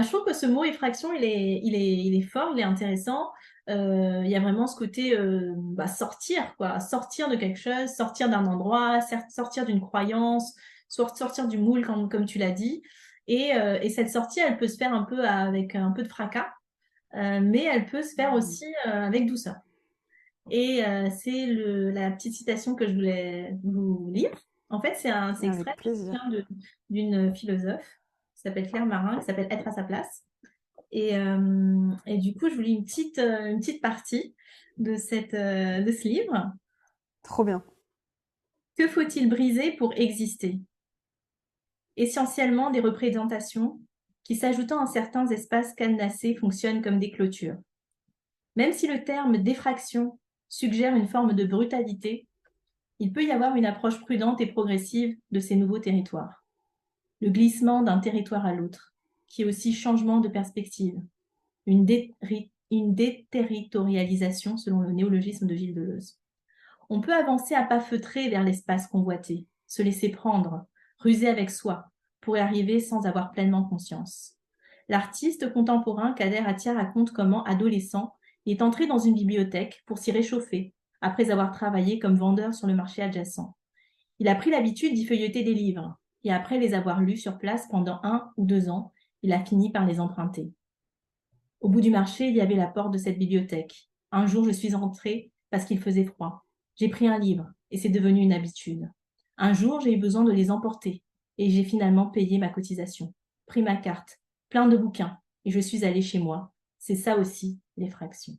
Je trouve que ce mot effraction, il est fort, il est intéressant. Il y a vraiment ce côté sortir, quoi. Sortir de quelque chose, sortir d'un endroit, sortir d'une croyance, sortir du moule, comme tu l'as dit. Et cette sortie, elle peut se faire un peu avec un peu de fracas, mais elle peut se faire aussi avec douceur. Et c'est la petite citation que je voulais vous lire. En fait, c'est extrait Avec plaisir. d'une philosophe qui s'appelle Claire Marin, qui s'appelle Être à sa place. Et du coup, je vous lis une petite partie de ce livre. Trop bien. Que faut-il briser pour exister? Essentiellement des représentations qui, s'ajoutant à certains espaces cadenassés, fonctionnent comme des clôtures. Même si le terme d'effraction suggère une forme de brutalité, il peut y avoir une approche prudente et progressive de ces nouveaux territoires. Le glissement d'un territoire à l'autre, qui est aussi changement de perspective, une déterritorialisation selon le néologisme de Gilles Deleuze. On peut avancer à pas feutrés vers l'espace convoité, se laisser prendre, ruser avec soi, pour y arriver sans avoir pleinement conscience. L'artiste contemporain Kader Attia raconte comment, adolescent, il est entré dans une bibliothèque pour s'y réchauffer, après avoir travaillé comme vendeur sur le marché adjacent. Il a pris l'habitude d'y feuilleter des livres, et après les avoir lus sur place pendant 1 ou 2 ans, il a fini par les emprunter. Au bout du marché, il y avait la porte de cette bibliothèque. Un jour, je suis entrée parce qu'il faisait froid. J'ai pris un livre et c'est devenu une habitude. Un jour, j'ai eu besoin de les emporter et j'ai finalement payé ma cotisation, pris ma carte, plein de bouquins et je suis allée chez moi. C'est ça aussi, l'effraction.